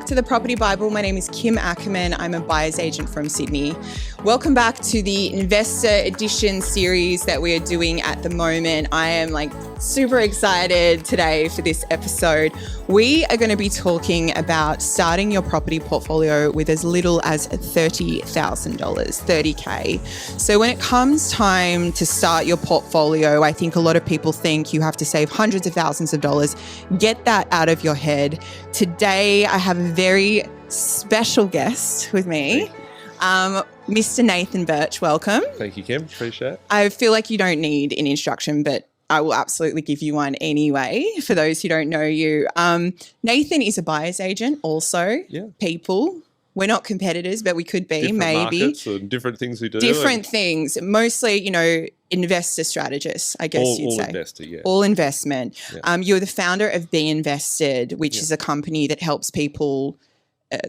back to the Property Buyble. My name is Kim Ackerman. I'm a buyer's agent from Sydney. Welcome back to the Investor Edition series that we are doing at the moment. I am super excited today for this episode. We are going to be talking about starting your property portfolio with as little as $30,000, $30K. So when it comes time to start your portfolio, I think a lot of people think you have to save hundreds of thousands of dollars. Get that out of your head. Today, I have a very special guest with me. Mr. Nathan Birch, welcome. Thank you, Kim. Appreciate it. I feel like you don't need an introduction, but I will absolutely give you one anyway for those who don't know you. Nathan is a buyer's agent also. Yeah. People, we're not competitors, but we could be, Different maybe. Markets and different things we do. Different things. Mostly, investor strategists, I guess you'd say. All investor, yeah. All investment. Yeah. You're the founder of B.Invested, which is a company that helps people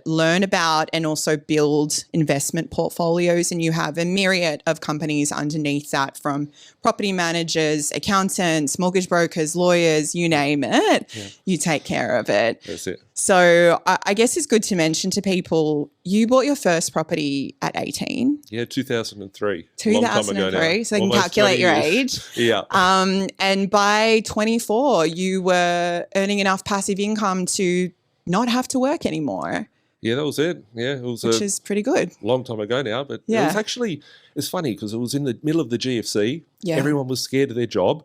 learn about and also build investment portfolios. And you have a myriad of companies underneath that, from property managers, accountants, mortgage brokers, lawyers, you name it. Yeah. You take care of it. That's it. So I guess it's good to mention to people, you bought your first property at 18. Yeah, 2003. 2003. So they can calculate your age. Yeah. And by 24, you were earning enough passive income to not have to work anymore. Yeah, that was it. Yeah, which is pretty good. Long time ago now, but it's funny because it was in the middle of the GFC. Yeah. Everyone was scared of their job.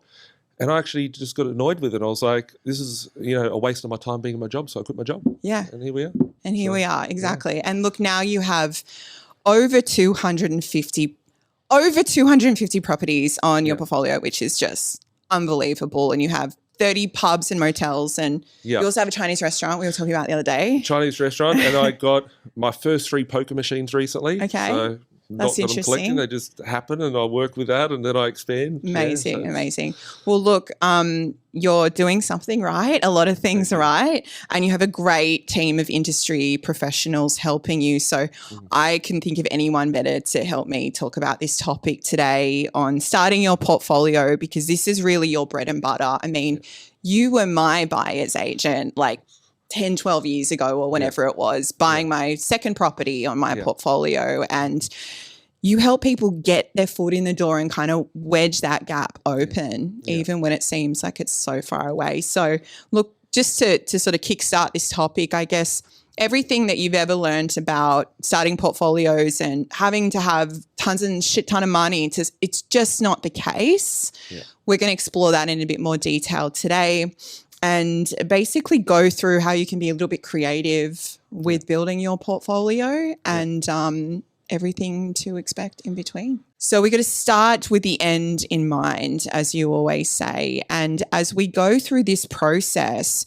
And I actually just got annoyed with it. I was like, this is, a waste of my time being in my job. So I quit my job. Yeah. And here we are. And here we are. Exactly. Yeah. And look, now you have over 250 properties on your portfolio, which is just unbelievable. And you have 30 pubs and motels, and you also have a Chinese restaurant we were talking about the other day. Chinese restaurant, and I got my first 3 poker machines recently. Okay. So that's not that interesting. I'm collecting, they just happen and I work with that and then I expand. Amazing, amazing. Well, look, you're doing something right, a lot of things right, and you have a great team of industry professionals helping you. So I can think of anyone better to help me talk about this topic today on starting your portfolio, because this is really your bread and butter. I mean, you were my buyer's agent 10, 12 years ago or whenever it was, buying my second property on my portfolio, and you help people get their foot in the door and kind of wedge that gap open, even when it seems like it's so far away. So look, just to sort of kickstart this topic, I guess everything that you've ever learned about starting portfolios and having to have tons and shit ton of money, it's just not the case. Yeah. We're going to explore that in a bit more detail today, and basically go through how you can be a little bit creative with building your portfolio and everything to expect in between. So we're going to start with the end in mind, as you always say. And as we go through this process,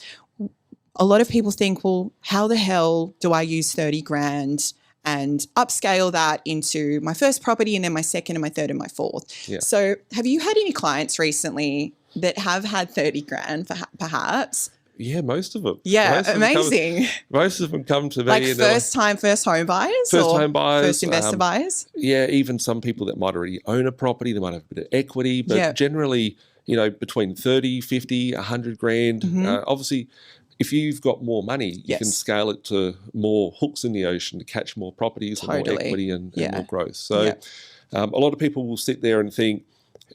a lot of people think, well, how the hell do I use 30 grand and upscale that into my first property and then my second and my third and my fourth? Yeah. So have you had any clients recently that have had 30 grand perhaps? Yeah, most of them. Yeah, amazing. Most of them come to me. First home buyers? First home buyers. First investor buyers? Yeah, even some people that might already own a property, they might have a bit of equity, but generally, between 30, 50, 100 grand. Obviously, if you've got more money, you can scale it to more hooks in the ocean to catch more properties and more equity and more growth. So a lot of people will sit there and think,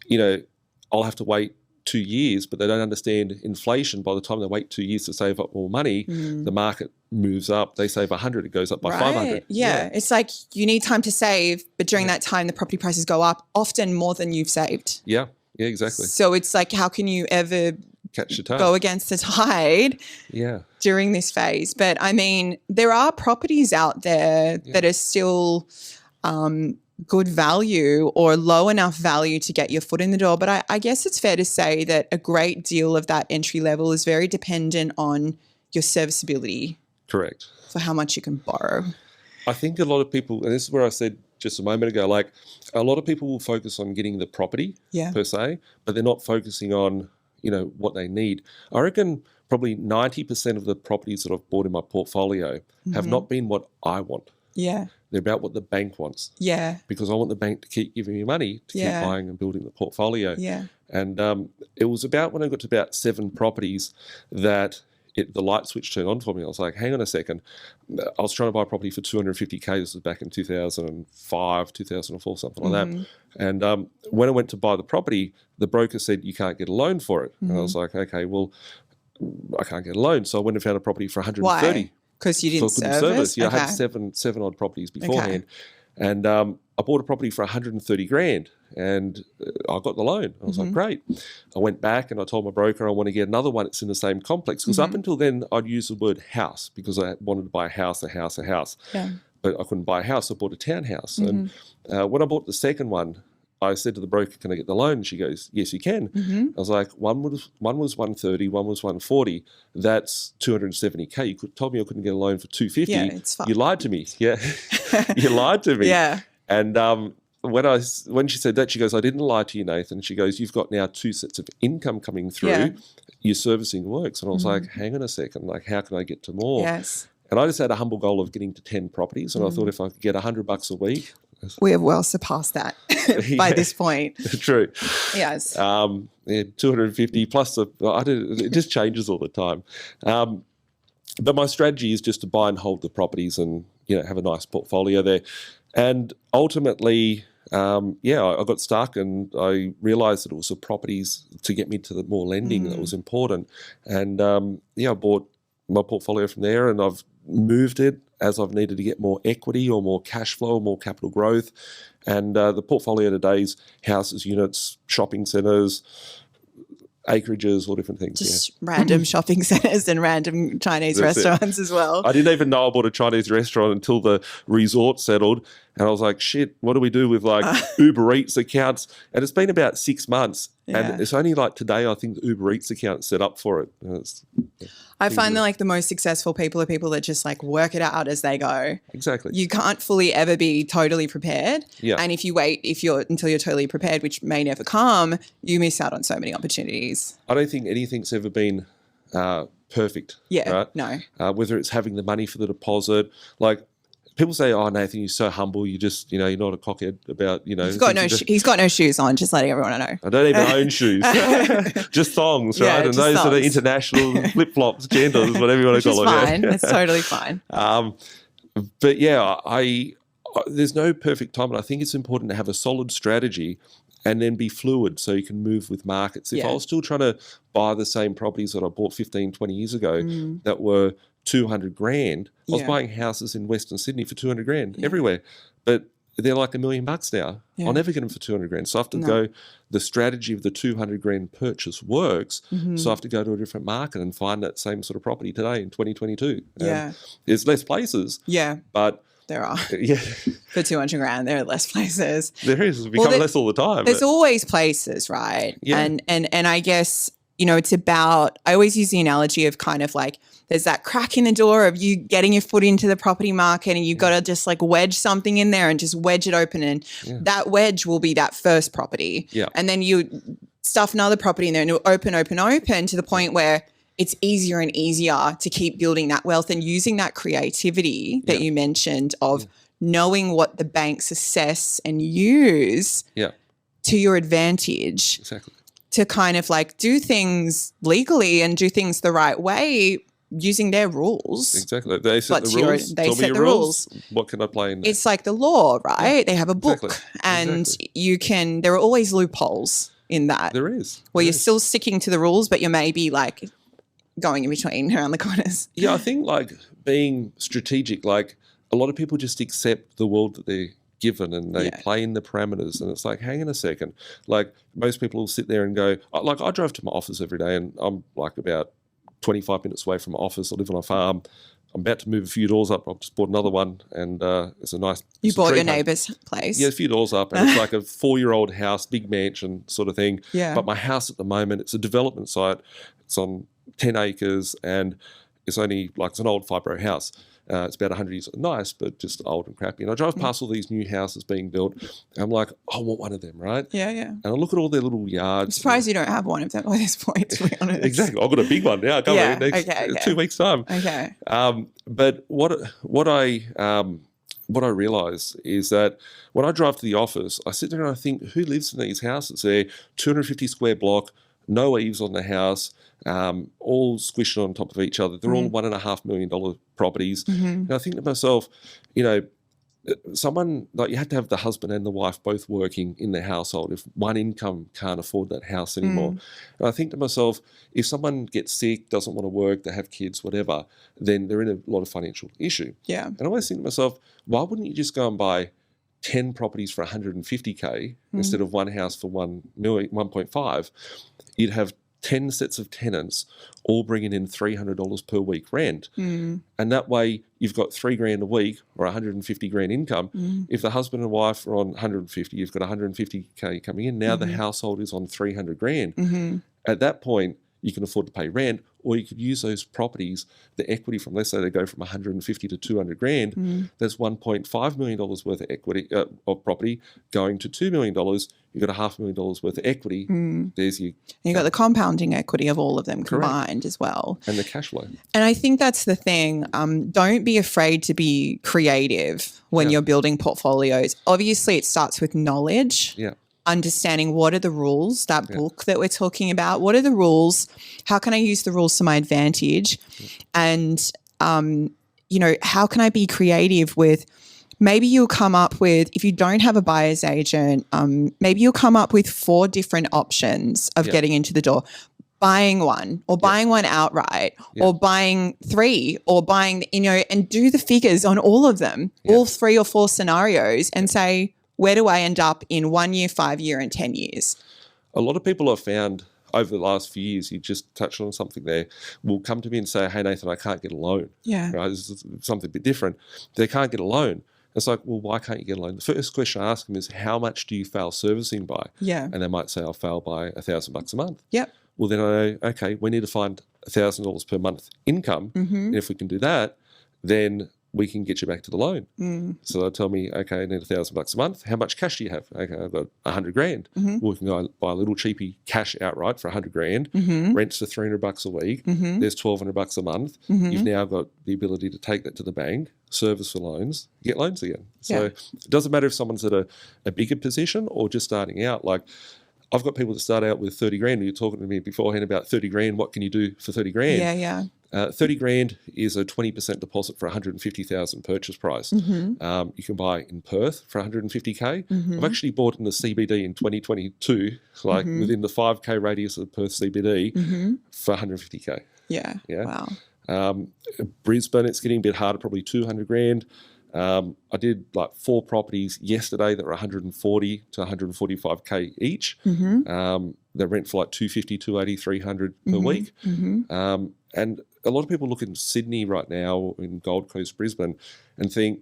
I'll have to wait 2 years, but they don't understand inflation. By the time they wait 2 years to save up more money, the market moves up. They save 100, it goes up by 500. Yeah, it's like you need time to save, but during that time, the property prices go up, often more than you've saved. Yeah, exactly. So it's like, how can you ever catch the tide, go against the tide during this phase? But I mean, there are properties out there that are still good value or low enough value to get your foot in the door. But I guess it's fair to say that a great deal of that entry level is very dependent on your serviceability. Correct. For how much you can borrow. I think a lot of people, and this is where I said just a moment ago, a lot of people will focus on getting the property per se, but they're not focusing on, what they need. I reckon probably 90% of the properties that I've bought in my portfolio have not been what I want. Yeah. They're about what the bank wants. Yeah. Because I want the bank to keep giving me money to keep buying and building the portfolio. Yeah. And it was about when I got to about 7 properties that, the light switch turned on for me. I was like, hang on a second. I was trying to buy a property for 250K. This was back in 2005, 2004, something like that. And when I went to buy the property, the broker said, you can't get a loan for it. And I was like, okay, well, I can't get a loan. So I went and found a property for 130. Why? Because you didn't service? Yeah, I had seven odd properties beforehand. And I bought a property for 130 grand and I got the loan. I was like, great. I went back and I told my broker I want to get another one that's in the same complex. Because up until then, I'd use the word house because I wanted to buy a house. Yeah. But I couldn't buy a house. I bought a townhouse. And when I bought the second one, I said to the broker, can I get the loan? And she goes, yes, you can. I was like, one was 130, one was 140. That's 270K. You told me I couldn't get a loan for 250. Yeah, it's fine. You lied to me. Yeah. You lied to me. Yeah. And when she said that, she goes, I didn't lie to you, Nathan. She goes, you've got now 2 sets of income coming through. Yeah. Your servicing works. And I was like, hang on a second. Like, how can I get to more? Yes. And I just had a humble goal of getting to 10 properties. And I thought if I could get $100 a week. We have well surpassed that by this point. True. Yes. 250 plus. It just changes all the time. But my strategy is just to buy and hold the properties and, have a nice portfolio there. And ultimately, I got stuck and I realised that it was the properties to get me to the more lending that was important. And, I bought my portfolio from there and I've moved it as I've needed to get more equity or more cash flow or more capital growth. And the portfolio today is houses, units, shopping centres, acreages, all different things. Just random shopping centres and random Chinese restaurants as well. I didn't even know I bought a Chinese restaurant until the resort settled. And I was like, shit, what do we do with Uber Eats accounts? And it's been about 6 months. Yeah. And it's only today I think the Uber Eats account set up for it. I find that the most successful people are people that just work it out as they go. Exactly. You can't fully ever be totally prepared. Yeah. And if you wait until you're totally prepared, which may never come, you miss out on so many opportunities. I don't think anything's ever been perfect. Yeah. Right? No. Whether it's having the money for the deposit, people say, "Oh, Nathan, you're so humble. You just, you're not a cockhead about, He's got no shoes on. Just letting everyone know. I don't even own shoes, just thongs, right? Yeah, and those thongs. That are international flip flops, genders, whatever you want to call them. It's fine. It's totally fine. But I there's no perfect time, and I think it's important to have a solid strategy. And then be fluid so you can move with markets. If I was still trying to buy the same properties that I bought 15, 20 years ago that were 200 grand, I was buying houses in Western Sydney for 200 grand everywhere. But they're like $1 million now. Yeah. I'll never get them for 200 grand. So I have to go, the strategy of the 200 grand purchase works. So I have to go to a different market and find that same sort of property today in 2022. There's less places. Yeah. But there are. Yeah. For 200 grand, there are less places. There is. It's become less all the time. There's always places, right? Yeah. And I guess, it's about, I always use the analogy of there's that crack in the door of you getting your foot into the property market and you've got to just wedge something in there and just wedge it open. And that wedge will be that first property. Yeah. And then you stuff another property in there and it'll open to the point where it's easier and easier to keep building that wealth and using that creativity that you mentioned of knowing what the banks assess and use to your advantage. Exactly. To kind of do things legally and do things the right way using their rules. Exactly. They set the rules. They set the rules. What can I play in there? It's like the law, right? They have a book and there are always loopholes in that. There is. Where you're still sticking to the rules, but you're maybe going in between around the corners. Yeah, I think being strategic, a lot of people just accept the world that they're given and they play in the parameters and it's hang on a second. Most people will sit there and go, I drove to my office every day and I'm about 25 minutes away from my office. I live on a farm. I'm about to move a few doors up. I've just bought another one and it's a nice... You bought your neighbour's place? Yeah, a few doors up and it's a 4-year-old house, big mansion sort of thing. Yeah. But my house at the moment, it's a development site. It's on 10 acres and it's only it's an old fibro house. It's about 100 years nice, but just old and crappy. And I drive past all these new houses being built. And I'm like, I want one of them, right? Yeah, yeah. And I look at all their little yards. I'm surprised you don't have one of them by this point, to be honest. Exactly. I've got a big one now. Next 2 weeks' time. Okay. But what I realise is that when I drive to the office, I sit there and I think, who lives in these houses? They're 250 square block, no eaves on the house, all squished on top of each other. They're all $1.5 million properties. And I think to myself, someone, like, you have to have the husband and the wife both working in the household if one income can't afford that house anymore. And I think to myself, if someone gets sick, doesn't want to work, they have kids, whatever, then they're in a lot of financial issue. Yeah. And I always think to myself, why wouldn't you just go and buy 10 properties for 150K instead of one house for 1.5? You'd have 10 sets of tenants all bringing in $300 per week rent. And that way you've got $3,000 a week or 150 grand income. If the husband and wife are on 150, you've got 150K coming in. Now the household is on 300 grand. At that point, you can afford to pay rent, or you could use those properties, the equity from, let's say they go from 150 to 200 grand, there's $1.5 million worth of equity of property going to $2 million. You've got $500,000 worth of equity. There's your... You've got the compounding equity of all of them combined as well. And the cash flow. And I think that's the thing. Don't be afraid to be creative when you're building portfolios. Obviously, it starts with knowledge. Yeah. Understanding what are the rules, that book that we're talking about, what are the rules, how can I use the rules to my advantage, and, how can I be creative with, maybe you'll come up with, if you don't have a buyer's agent, maybe you'll come up with 4 different options of getting into the door. Buying one, or buying one outright, or buying 3, or buying, and do the figures on all of them, all 3 or 4 scenarios, and say, where do I end up in 1 year, 5 year, and 10 years? A lot of people have found over the last few years, you just touched on something there, will come to me and say, hey, Nathan, I can't get a loan. Yeah. Right? This is something a bit different. They can't get a loan. It's like, well, why can't you get a loan? The first question I ask them is, how much do you fail servicing by? Yeah. And they might say, I'll fail by $1,000 a month. Yep. Well, then I know, okay, we need to find $1,000 per month income. And if we can do that, then we can get you back to the loan. So they'll tell me, okay, I need $1,000 a month. How much cash do you have? Okay, I've got 100 grand. Well, we can go buy a little cheapy cash outright for 100 grand. Rents for $300 a week. There's $1,200 a month. You've now got the ability to take that to the bank, service for loans, get loans again. So it doesn't matter if someone's at a bigger position or just starting out. Like, I've got people that start out with 30 grand. You were talking to me beforehand about 30 grand. What can you do for 30 grand? Yeah. 30 grand is a 20% deposit for 150,000 purchase price. You can buy in Perth for 150K. I've actually bought in the CBD in 2022, like within the 5K radius of the Perth CBD for 150K. Yeah. Wow. Brisbane, it's getting a bit harder, probably 200 grand. I did like 4 properties yesterday that were 140 to 145K each. They rent for like 250, 280, 300 per week. And a lot of people look in Sydney right now, in Gold Coast, Brisbane, and think,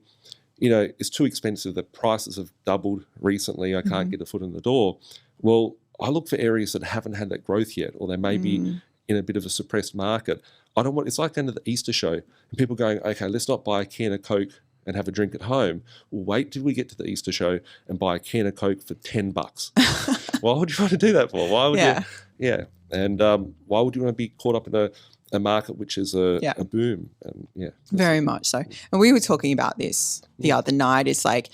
it's too expensive. The prices have doubled recently. I can't get a foot in the door. Well, I look for areas that haven't had that growth yet, or they may be in a bit of a suppressed market. It's like going to the Easter show and people going, okay, let's not buy a can of Coke and have a drink at home. Well, wait till we get to the Easter show and buy a can of Coke for $10. Why would you want to do that for? Why would you? Yeah. And why would you want to be caught up in a market which is a boom? And very much so. And we were talking about this the other night. It's like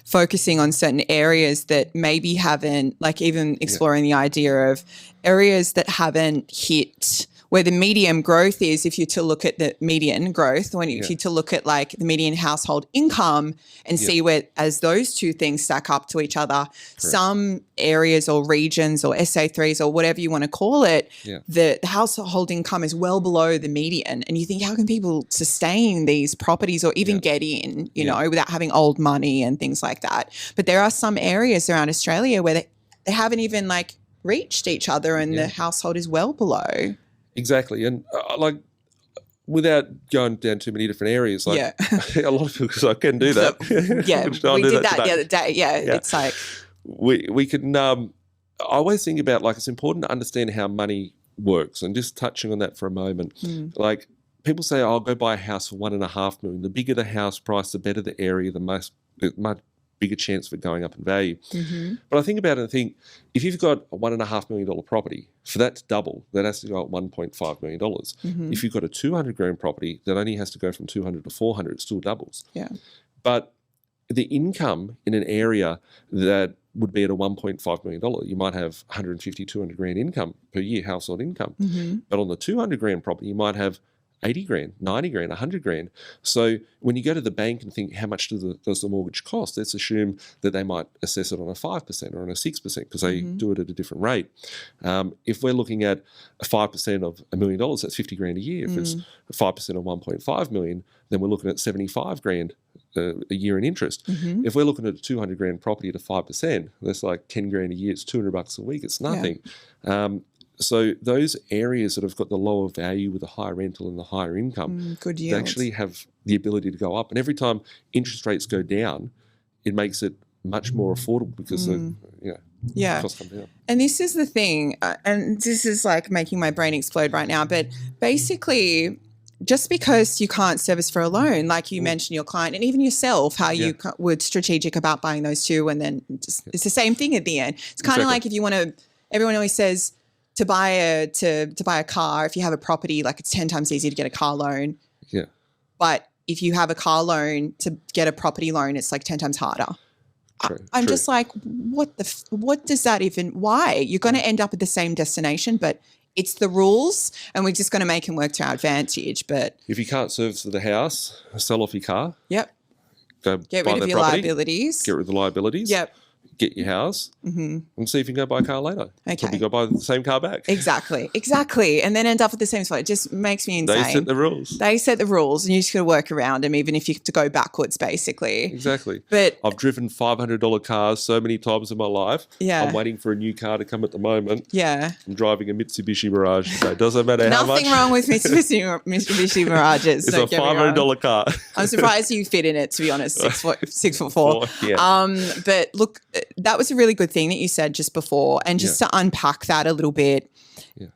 focusing on certain areas that maybe haven't, like even exploring the idea of areas that haven't hit where the medium growth is, if you're to look at the median growth, if you're to look at like the median household income and see where, as those two things stack up to each other, some areas or regions or SA3s or whatever you want to call it, the household income is well below the median. And you think, how can people sustain these properties or even get in, you know, without having old money and things like that? But there are some areas around Australia where they haven't even like reached each other and the household is well below. Exactly. And like, without going down too many different areas, like a lot of people I can do that. We did that the other day. It's like we can I always think about, like, it's important to understand how money works, and just touching on that for a moment. Like, people say, I'll go buy a house for $1.5 million. The bigger the house price, the better the area, the much bigger chance for going up in value. But I think about it and think, if you've got a $1.5 million property, for that to double, that has to go up $1.5 million. If you've got a 200 grand property, that only has to go from 200 to 400, it still doubles. But the income in an area that would be at a $1.5 million, you might have 150, 200 grand income per year, household income. But on the 200 grand property, you might have 80 grand, 90 grand, 100 grand. So when you go to the bank and think how much does the mortgage cost, let's assume that they might assess it on a 5% or on a 6% because they do it at a different rate. If we're looking at a 5% of $1 million, that's 50 grand a year. If it's 5% of 1.5 million, then we're looking at 75 grand a year in interest. If we're looking at a 200 grand property at a 5%, that's like 10 grand a year. It's $200 a week. It's nothing. So those areas that have got the lower value with the higher rental and the higher income, good they yield. actually have the ability to go up. And every time interest rates go down, it makes it much more affordable because the costs come down. And this is the thing, and this is like making my brain explode right now, but basically just because you can't service for a loan, like you mentioned your client and even yourself, how you were strategic about buying those two, and then it's the same thing at the end. It's kind of like if you want to, everyone always says to buy a car, if you have a property, like it's 10 times easier to get a car loan. Yeah. But if you have a car loan to get a property loan, it's like 10 times harder. I'm just like, what does that even, why? You're going to end up at the same destination, but it's the rules and we're just going to make them work to our advantage. But if you can't service the house, sell off your car. Yep. Go get buy rid of your property, liabilities. Get rid of the liabilities. Yep. Get your house and see if you can go buy a car later. Okay. Probably go buy the same car back. Exactly. And then end up at the same spot. It just makes me insane. They set the rules. And you just got to work around them, even if you have to go backwards, basically. Exactly. But I've driven $500 cars so many times in my life. Yeah. I'm waiting for a new car to come at the moment. Yeah. I'm driving a Mitsubishi Mirage. So it doesn't matter how much. Nothing wrong with Mitsubishi Mirages. It's a $500 car. I'm surprised you fit in it, to be honest. 6'4". Yeah. But look, that was a really good thing that you said just before. And just to unpack that a little bit,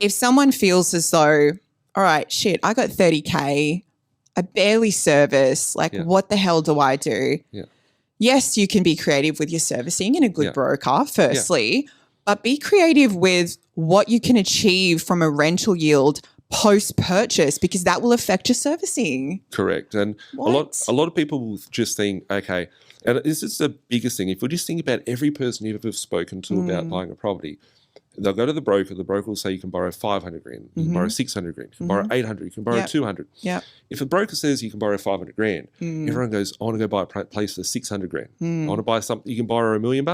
if someone feels as though, all right, shit, I got 30K, I barely service, like what the hell do I do? Yeah. Yes, you can be creative with your servicing and a good broker, firstly, but be creative with what you can achieve from a rental yield post-purchase, because that will affect your servicing. Correct. And a lot of people will just think, okay, and this is the biggest thing. If we just think about every person you've ever spoken to about buying a property, they'll go to the broker will say you can borrow 500 grand, you can borrow 600 grand, you can borrow 800, you can borrow 200. Yeah. If a broker says you can borrow 500 grand, everyone goes, I want to go buy a place for 600 grand. I want to buy something, you can borrow $1 million.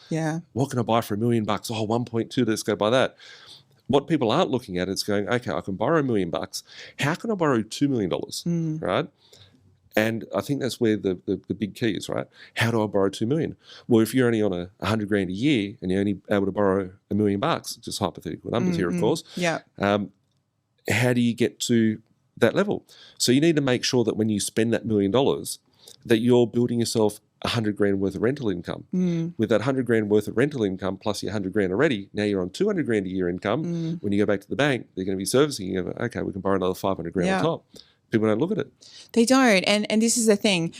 Yeah. What can I buy for $1 million? Oh, 1.2, let's go buy that. What people aren't looking at is going, okay, I can borrow $1 million. How can I borrow $2 million, right? And I think that's where the big key is, right? How do I borrow $2 million? Well, if you're only on 100 grand a year and you're only able to borrow $1 million, just hypothetical numbers here, of course. Yeah. How do you get to that level? So you need to make sure that when you spend that $1 million, that you're building yourself 100 grand worth of rental income. With that 100 grand worth of rental income plus your 100 grand already, now you're on 200 grand a year income. When you go back to the bank, they're going to be servicing you. Okay, we can borrow another 500 grand on top. People don't look at it. They don't. And this is the thing.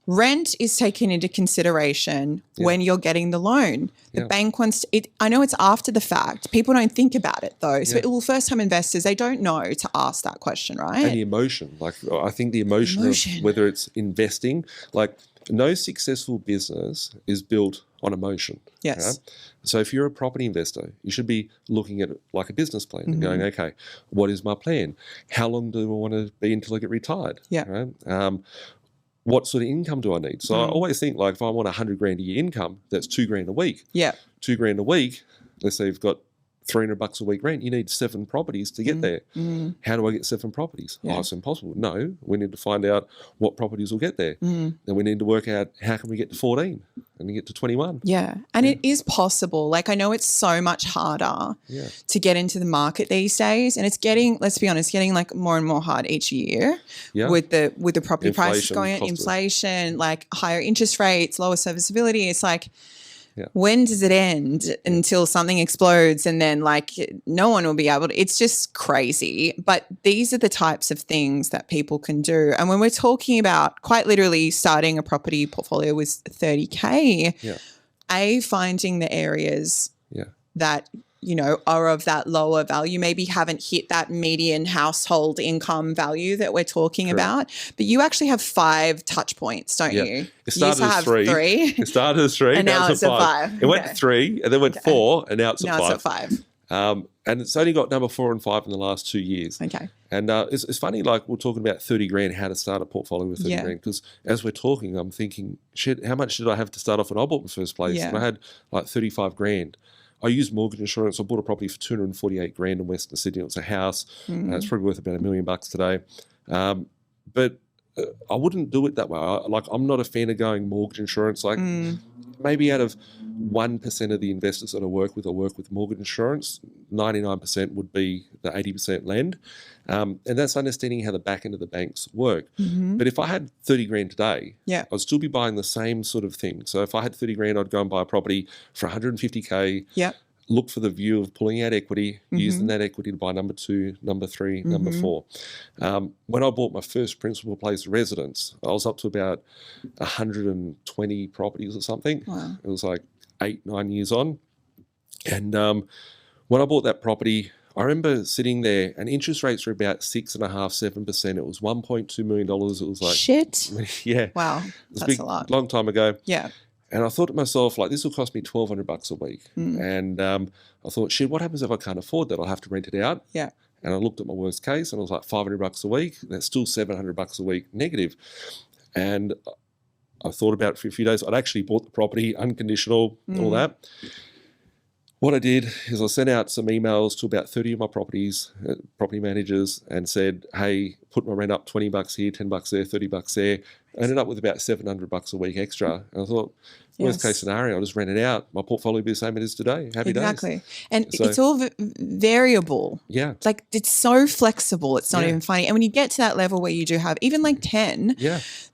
Rent is taken into consideration when you're getting the loan. The bank wants it. I know it's after the fact. People don't think about it though. So first-time investors, they don't know to ask that question, right? And the emotion. Like I think the emotion. Of whether it's investing, like no successful business is built on emotion. Yes. Right? So if you're a property investor, you should be looking at it like a business plan and going, okay, what is my plan? How long do I want to be until I get retired? Yeah. Right? What sort of income do I need? So I always think, like, if I want 100 grand a year income, that's $2 grand a week. Yeah. $2 grand a week. Let's say you've got $300 a week rent. You need 7 properties to get there. How do I get 7 properties? Oh, it's impossible. No, we need to find out what properties will get there. Then we need to work out how can we get to 14 and get to 21. Yeah. And it is possible. Like, I know it's so much harder to get into the market these days, and it's getting, let's be honest, getting like more and more hard each year with the property prices going up, inflation, like higher interest rates, lower serviceability. It's like, when does it end until something explodes and then like no one will be able to, it's just crazy. But these are the types of things that people can do. And when we're talking about quite literally starting a property portfolio with 30K, finding the areas that are of that lower value, maybe haven't hit that median household income value that we're talking about. But you actually have 5 touch points, don't you? It started as 3. It started as 3. And now it's at 5. It went to 3 and then went 4 and now it's at 5. Now it's at 5. And it's only got number 4 and 5 in the last 2 years. Okay. And it's funny, like we're talking about 30 grand, how to start a portfolio with 30 grand. Because as we're talking, I'm thinking, shit, how much did I have to start off when I bought my first place? And I had like 35 grand. I used mortgage insurance. I bought a property for 248 grand in Western Sydney. It was a house. It's probably worth about $1 million today. But I wouldn't do it that way. I'm not a fan of going mortgage insurance. Like maybe out of 1% of the investors that I work with mortgage insurance. 99% would be the 80% lend. And that's understanding how the back end of the banks work. But if I had 30 grand today, I'd still be buying the same sort of thing. So if I had 30 grand, I'd go and buy a property for 150K. Look for the view of pulling out equity, using that equity to buy number 2, number 3, number 4. When I bought my first principal place residence, I was up to about 120 properties or something. Wow. It was like 8-9 years on. And when I bought that property, I remember sitting there and interest rates were about 6.5%-7%. It was $1.2 million. It was like... Shit. Yeah. Wow. That's a lot. Long time ago. Yeah. And I thought to myself, like, this will cost me $1,200 a week. And I thought, shit, what happens if I can't afford that? I'll have to rent it out. Yeah. And I looked at my worst case and it was like $500 a week. That's still $700 a week negative. And I thought about it for a few days. I'd actually bought the property, unconditional, all that. What I did is I sent out some emails to about 30 of my properties, property managers, and said, hey, put my rent up $20 here, $10 there, $30 there. I ended up with about $700 a week extra. And I thought, worst case scenario, I'll just rent it out. My portfolio will be the same it is today. Happy days. Exactly. And it's all variable. Yeah. Like it's so flexible. It's not even funny. And when you get to that level where you do have even like 10,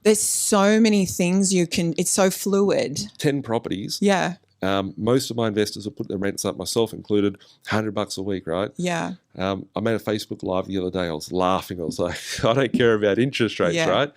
there's so many things you can, it's so fluid. 10 properties. Yeah. Most of my investors have put their rents up, myself included, $100 a week, right? Yeah. I made a Facebook Live the other day. I was laughing. I was like, I don't care about interest rates, right?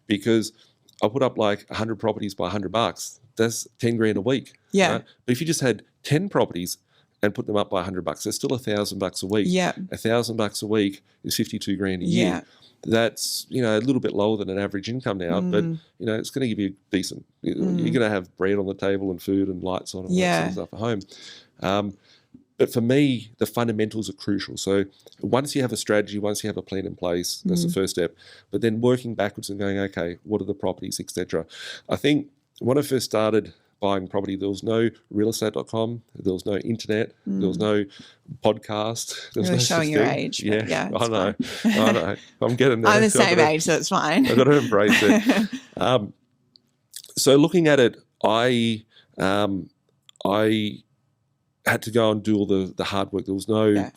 Because I put up like 100 properties by $100. That's 10 grand a week. Yeah. Right? But if you just had 10 properties and put them up by $100, that's still $1,000 a week. Yeah. $1,000 a week is 52 grand a year. Yeah. That's, a little bit lower than an average income now, but, it's going to give you decent. You're going to have bread on the table and food and lights on and that sort of stuff at home. But for me, the fundamentals are crucial. So once you have a strategy, once you have a plan in place, that's the first step. But then working backwards and going, okay, what are the properties, etc. I think when I first started buying property, there was no realestate.com, there was no internet, there was no podcast. There was really no showing your age. Yeah, I know. I'm getting there. I'm the same age, so it's fine. I've got to embrace it. So looking at it, I had to go and do all the hard work. There was no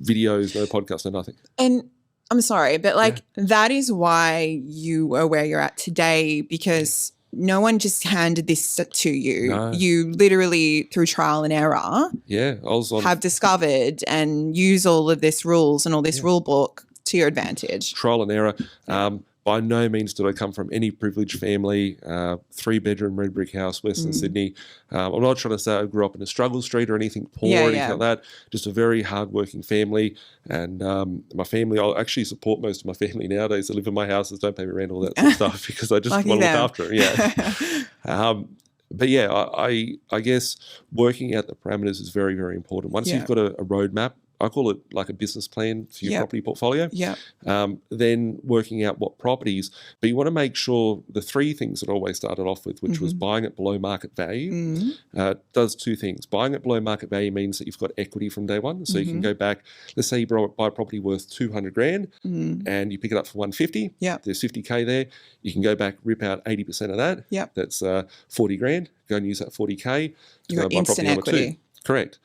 videos, no podcasts, no nothing. And I'm sorry, but that is why you are where you're at today, because no one just handed this to you. No. You literally, through trial and error, have discovered and use all of this rules and all this rule book to your advantage. Trial and error. By no means did I come from any privileged family, 3-bedroom red brick house, Western Sydney. I'm not trying to say I grew up in a struggle street or anything poor or anything like that. Just a very hardworking family. And my family, I actually support most of my family nowadays. They live in my houses, don't pay me rent, all that sort of stuff, because I just want to look after them. Yeah. But yeah, I guess working out the parameters is very, very important. Once you've got a roadmap, I call it like a business plan for your property portfolio. Then working out what properties, but you want to make sure the 3 things that I always started off with, which was buying at below market value, does 2 things. Buying at below market value means that you've got equity from day one. So you can go back, let's say you buy a property worth 200 grand and you pick it up for 150. There's 50K there. You can go back, rip out 80% of that. That's 40 grand. Go and use that 40K. You got instant equity. Correct.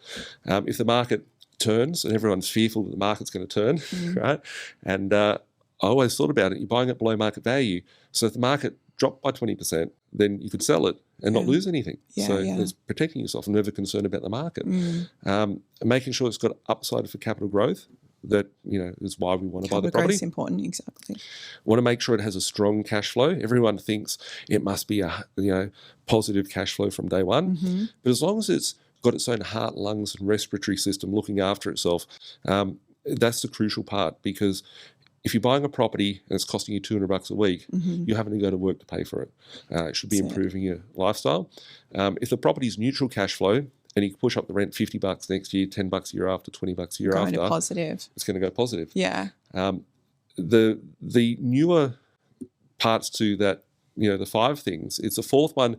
If the market turns and everyone's fearful that the market's going to turn, right? And I always thought about it. You're buying it below market value. So if the market dropped by 20%, then you could sell it and not lose anything. So it's protecting yourself and never concerned about the market. And making sure it's got upside for capital growth. That is why we want to buy the property. It's important, exactly. Want to make sure it has a strong cash flow. Everyone thinks it must be a positive cash flow from day one, but as long as it's got its own heart, lungs, and respiratory system looking after itself. That's the crucial part, because if you're buying a property and it's costing you $200 a week, you're having to go to work to pay for it. It should be improving your lifestyle. If the property's neutral cash flow and you push up the rent $50 next year, $10 a year after, $20 a year after, positive. It's going to go positive. Yeah. The newer parts to that, the 5 things, it's the 4th one.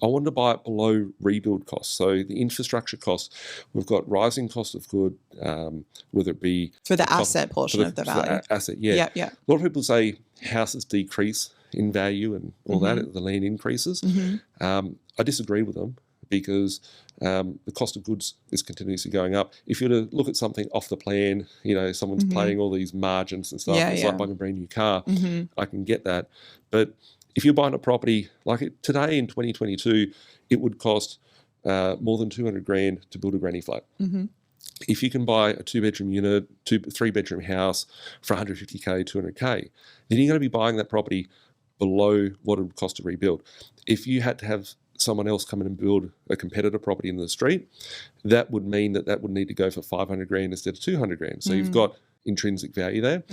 I wanted to buy it below rebuild costs. So the infrastructure costs, we've got rising cost of good, whether it be for the asset portion of the value. Asset, yeah. Yeah. A lot of people say houses decrease in value and all that, the land increases. I disagree with them, because the cost of goods is continuously going up. If you were to look at something off the plan, someone's paying all these margins and stuff, it's like buying a brand new car. I can get that. But if you're buying a property like today in 2022, it would cost more than $200,000 to build a granny flat. If you can buy a 2-bedroom unit, 3-bedroom house for $150K, $200K, then you're going to be buying that property below what it would cost to rebuild. If you had to have someone else come in and build a competitor property in the street, that would mean that would need to go for $500,000 instead of $200,000. So you've got intrinsic value there.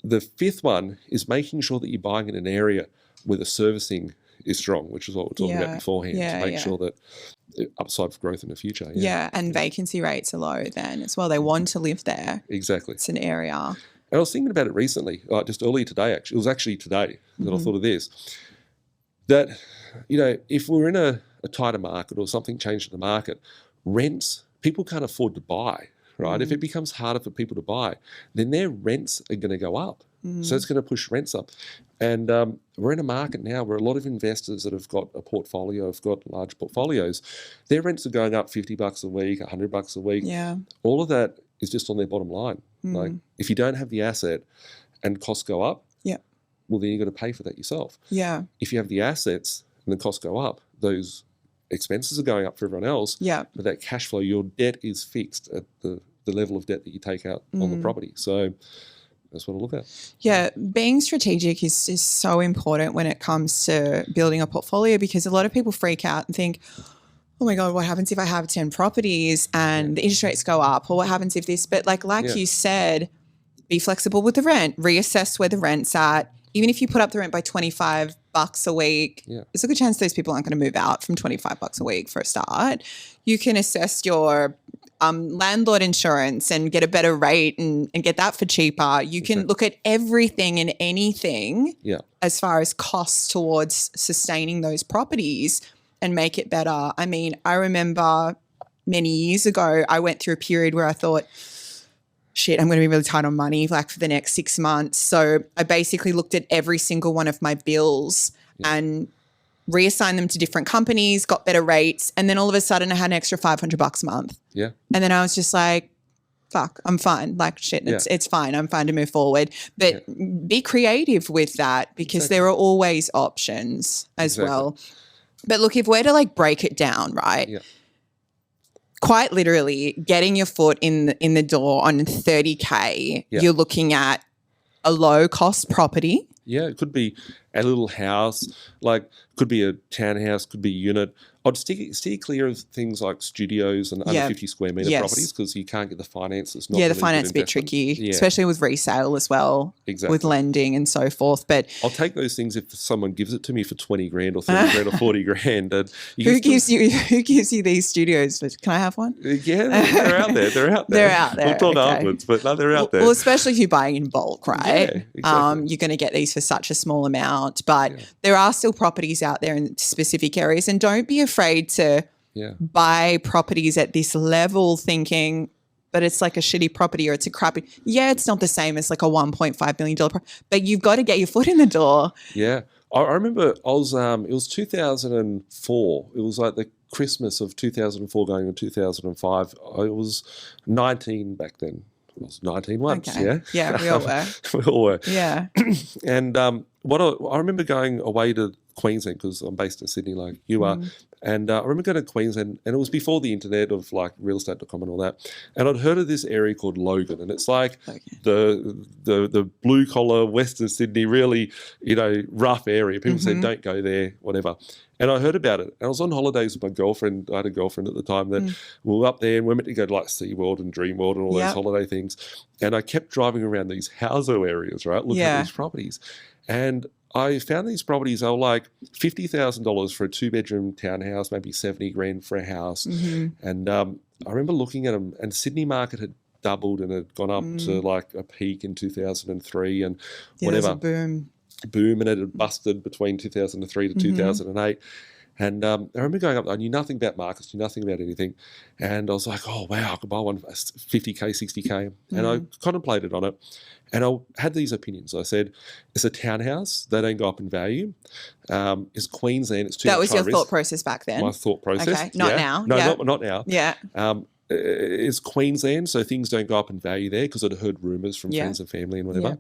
The 5th one is making sure that you're buying in an area where the servicing is strong, which is what we're talking about beforehand, to make sure that upside for growth in the future. And vacancy rates are low then as well. They want to live there. Exactly. It's an area. And I was thinking about it recently, just earlier today, actually. It was actually today that I thought of this, that, if we're in a tighter market or something changed in the market, rents, people can't afford to buy. Right? If it becomes harder for people to buy, then their rents are going to go up. So it's going to push rents up. And we're in a market now where a lot of investors that have got a portfolio, have got large portfolios, their rents are going up $50 a week, $100 a week. Yeah. All of that is just on their bottom line. Like, if you don't have the asset and costs go up, well, then you've got to pay for that yourself. Yeah. If you have the assets and the costs go up, those expenses are going up for everyone else. Yeah. But that cash flow, your debt is fixed at the level of debt that you take out on the property. So that's what I look at. Yeah, being strategic is so important when it comes to building a portfolio, because a lot of people freak out and think, oh my God, what happens if I have 10 properties and the interest rates go up? Or what happens if this? But like you said, be flexible with the rent, reassess where the rent's at. Even if you put up the rent by $25 a week, there's a good chance those people aren't going to move out from $25 a week for a start. You can assess your landlord insurance and get a better rate and get that for cheaper. You can look at everything and anything as far as costs towards sustaining those properties and make it better. I mean, I remember many years ago, I went through a period where I thought, shit, I'm going to be really tight on money like for the next 6 months. So I basically looked at every single one of my bills and reassigned them to different companies, got better rates, and then all of a sudden I had an extra $500 a month. Yeah. And then I was just like, fuck, I'm fine. Like shit, it's fine. I'm fine to move forward. But be creative with that, because there are always options as well. But look, if we're to like break it down, right? Yeah. Quite literally getting your foot in the door on 30K, you're looking at a low cost property. Yeah, it could be a little house, like could be a townhouse, could be a unit. I'd steer clear of things like studios and under 50 square metre properties, because you can't get the finance. It's not the really finance is a bit tricky, especially with resale as well, with lending and so forth. But I'll take those things if someone gives it to me for $20,000 or $30,000 or $40,000. And who gives you these studios? Can I have one? Yeah, they're out there. They're out there. We'll talk afterwards, but no, they're out there. Well, especially if you're buying in bulk, right? Yeah, exactly. You're going to get these for such a small amount, but there are still properties out there in specific areas, and don't be afraid to buy properties at this level thinking, but it's like a shitty property or it's a crappy. Yeah, it's not the same as like a $1.5 million but you've got to get your foot in the door. Yeah. I remember it was 2004. It was like the Christmas of 2004 going to 2005. I was 19 back then. I was 19 once, Yeah, we all were. We all were. Yeah. And I remember going away to Queensland because I'm based in Sydney like you are. And I remember going to Queensland, and it was before the internet of like realestate.com and all that. And I'd heard of this area called Logan, and it's like the blue collar Western Sydney, really, rough area. People say don't go there, whatever. And I heard about it. And I was on holidays with my girlfriend. I had a girlfriend at the time that we were up there, and we were meant to go to like SeaWorld and Dreamworld and all those holiday things. And I kept driving around these houseo areas, right, looking at these properties. And I found these properties, they were like $50,000 for a 2-bedroom townhouse, maybe $70,000 for a house. And I remember looking at them, and Sydney market had doubled and had gone up to like a peak in 2003 and whatever. Boom, and it had busted between 2003 to 2008. And I remember going up, I knew nothing about markets, knew nothing about anything. And I was like, oh, wow, I could buy one for 50K, 60K. And I contemplated on it. And I had these opinions. I said, it's a townhouse. They don't go up in value. It's Queensland. It's too much high risk. That was your thought process back then? My thought process. Okay, not now. No, not now. Yeah. It's Queensland, so things don't go up in value there because I'd heard rumours from friends and family and whatever.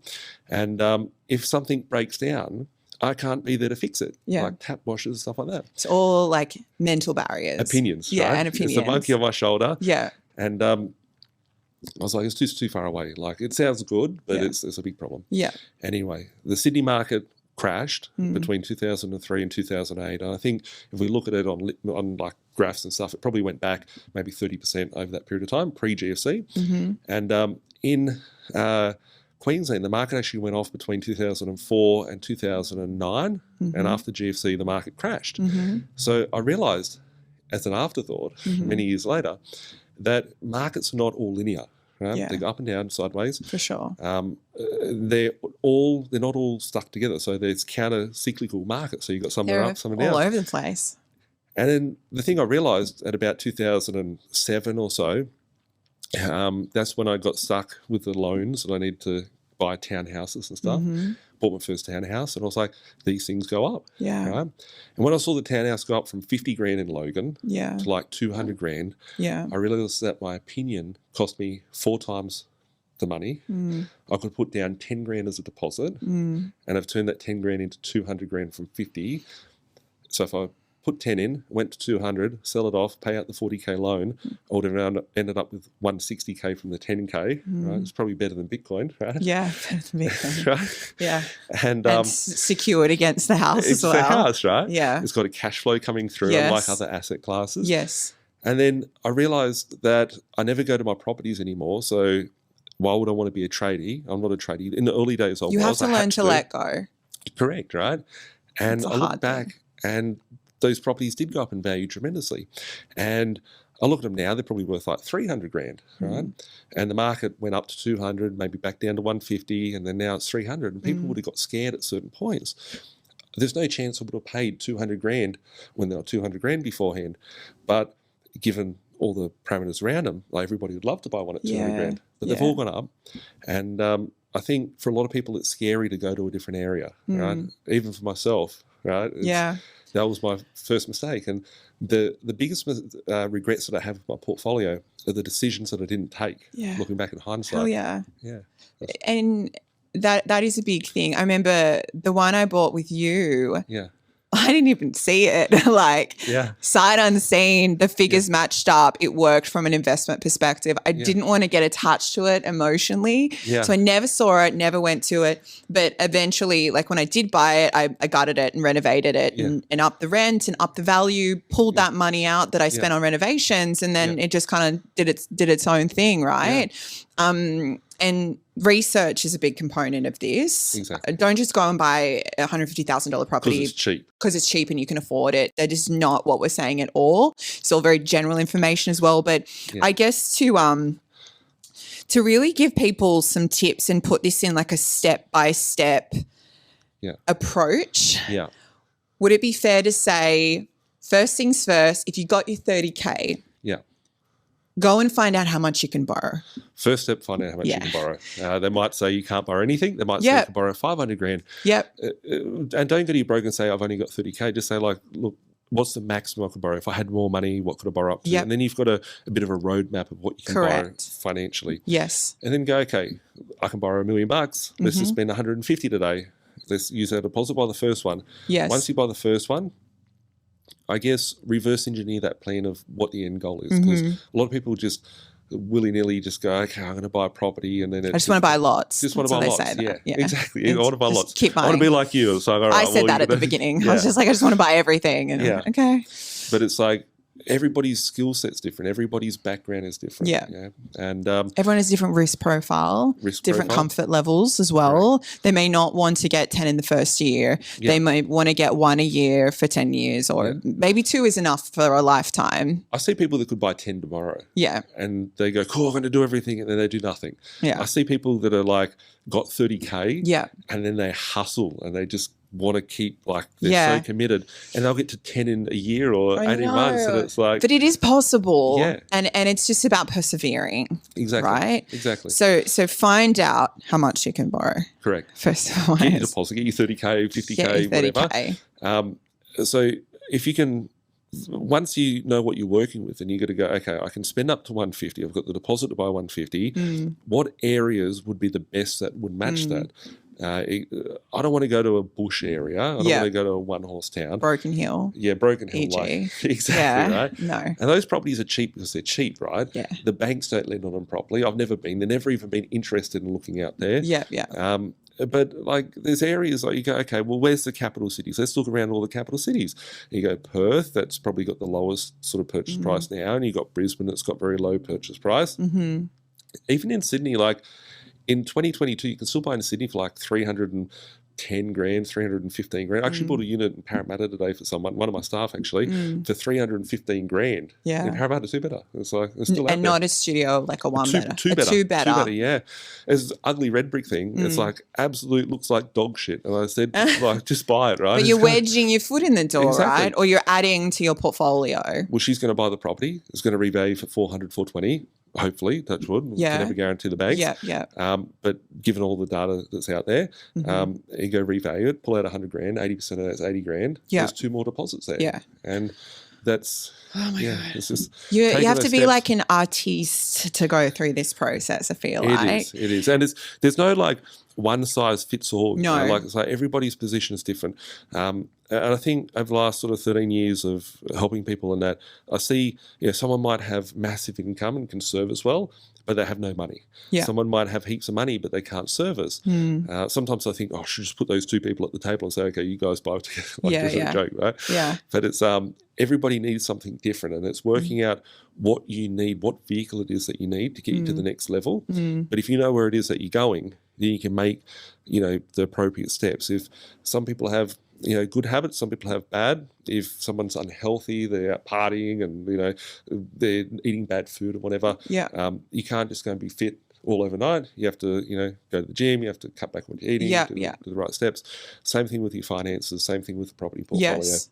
And if something breaks down, I can't be there to fix it, like tap washers and stuff like that. It's all like mental barriers. Opinions, right? And opinions. It's a monkey on my shoulder. Yeah. And I was like, it's too far away. Like, it sounds good, but it's a big problem. Yeah. Anyway, the Sydney market crashed between 2003 and 2008. And I think if we look at it on like graphs and stuff, it probably went back maybe 30% over that period of time, pre-GFC. And in Queensland, the market actually went off between 2004 and 2009. And after GFC, the market crashed. So I realised, as an afterthought, many years later, that markets are not all linear. Right? They go up and down, sideways. For sure. They're not all stuck together. So there's counter-cyclical markets. So you've got some that are up, some are down. All over the place. And then the thing I realised at about 2007 or so, that's when I got stuck with the loans and I needed to buy townhouses and stuff. Bought my first townhouse and I was like, these things go up. Yeah. Right? And when I saw the townhouse go up from 50 grand in Logan to like 200 grand, I realised that my opinion cost me 4 times the money. I could put down 10 grand as a deposit and I've turned that 10 grand into 200 grand from 50. So if I put 10 in, went to 200, sell it off, pay out the 40K loan, I would have ended up with 160K from the 10K, right? It's probably better than Bitcoin, right? Yeah, better than Bitcoin. Right? Yeah. And secured against the house as well. It's the house, right? Yeah. It's got a cash flow coming through, unlike other asset classes. Yes. And then I realised that I never go to my properties anymore, so why would I want to be a tradie? I'm not a tradie. In the early days, you have to learn to let go. Correct, right? And I look back and those properties did go up in value tremendously. And I look at them now, they're probably worth like 300 grand, right? And the market went up to 200, maybe back down to 150, and then now it's 300. And people would have got scared at certain points. There's no chance I would have paid 200 grand when they were 200 grand beforehand. But given all the parameters around them, like everybody would love to buy one at 200 grand. But they've all gone up. And I think for a lot of people, it's scary to go to a different area, right? Even for myself, right? That was my first mistake. And the biggest regrets that I have with my portfolio are the decisions that I didn't take, looking back in hindsight. Oh, yeah. Yeah. And that is a big thing. I remember the one I bought with you. Yeah. I didn't even see it. Sight unseen, the figures matched up. It worked from an investment perspective. I didn't want to get attached to it emotionally. So I never saw it, never went to it. But eventually, like when I did buy it, I gutted it and renovated it and upped the rent and upped the value, pulled that money out that I spent on renovations, and then it just kind of did its own thing, right? And research is a big component of this. Exactly. Don't just go and buy a $150,000 property. Because it's cheap. Because it's cheap and you can afford it. That is not what we're saying at all. It's all very general information as well. But I guess to really give people some tips and put this in like a step-by-step approach, would it be fair to say, first things first, if you got your 30K, go and find out how much you can borrow. First step, find out how much you can borrow. They might say you can't borrow anything. They might say you can borrow 500 grand. And don't go to your broker and say, I've only got 30K. Just say like, look, what's the maximum I could borrow? If I had more money, what could I borrow up to? And then you've got a bit of a roadmap of what you can borrow financially. Yes. And then go, okay, I can borrow $1 million. Let's just spend 150 today. let's use our deposit, buy the first one. Yes. Once you buy the first one, I guess reverse engineer that plan of what the end goal is, because a lot of people just willy-nilly just go, okay, I'm going to buy a property, and then I just want to buy lots. Just want to buy lots. Yeah, exactly. I want to buy lots. Keep buying. I want to be like you. So I said that at the beginning. I was just like, I just want to buy everything. And okay. But it's like everybody's skill set's different. Everybody's background is different. Yeah. And everyone has different risk profile, different comfort levels as well. Right. They may not want to get 10 in the first year. Yeah. They might want to get 1 a year for 10 years, or maybe 2 is enough for a lifetime. I see people that could buy 10 tomorrow. Yeah. And they go, cool, I'm going to do everything. And then they do nothing. Yeah. I see people that are like got 30K. Yeah. And then they hustle and they just want to keep, like, they're so committed, and they'll get to 10 in a year or 18 months, and it's like, but it is possible. And it's just about persevering. Exactly. Right? Exactly. So find out how much you can borrow. Correct. First of all, get your deposit, get your 30K, 50K, whatever. So if you can, once you know what you're working with, and you got to go, okay, I can spend up to 150. I've got the deposit to buy 150. What areas would be the best that would match that? I don't want to go to a bush area. I don't want to go to a one-horse town. Broken Hill. Yeah, Broken Hill. Like, exactly, right? No. And those properties are cheap because they're cheap, right? Yeah. The banks don't lend on them properly. I've never been. They've never even been interested in looking out there. Yeah. But like there's areas like you go, okay, well, where's the capital cities? Let's look around all the capital cities. You go Perth, that's probably got the lowest sort of purchase price now, and you got Brisbane, that's got very low purchase price. Even in Sydney, like in 2022, you can still buy in Sydney for like 310 grand, 315 grand. I actually bought a unit in Parramatta today for someone, one of my staff actually, for 315 grand. Yeah. In Parramatta, 2-bedder. It's like, it's still and not a studio, like a 1-bedder. Two better, yeah. It's an ugly red brick thing. It's like absolute, looks like dog shit. And I said, like, just buy it, right? But you're wedging your foot in the door, right? Or you're adding to your portfolio. Well, she's going to buy the property. It's going to revalue for 400, 420. Hopefully, touch wood. You can never guarantee the banks. But given all the data that's out there, you go revalue it, pull out 100 grand, 80% of that's 80 grand. There's 2 more deposits there. Yeah. And that's, it's just you have to be like an artiste to go through this process, I feel like. It is. And there's no like one size fits all. No. You know, like it's like everybody's position is different. And I think over the last sort of 13 years of helping people in that, I see, someone might have massive income and can service well, but they have no money. Yeah. Someone might have heaps of money, but they can't service. Sometimes I think, I should just put those 2 people at the table and say, okay, you guys buy together. Like this is a joke, right? Yeah. But it's everybody needs something different, and it's working out what you need, what vehicle it is that you need to get you to the next level. But if you know where it is that you're going, then you can make, the appropriate steps. If some people have good habits, some people have bad. If someone's unhealthy, they're out partying and, they're eating bad food or whatever, you can't just go and be fit all overnight. You have to, go to the gym, you have to cut back on what you're eating, do the right steps. Same thing with your finances, same thing with the property portfolio. Yes.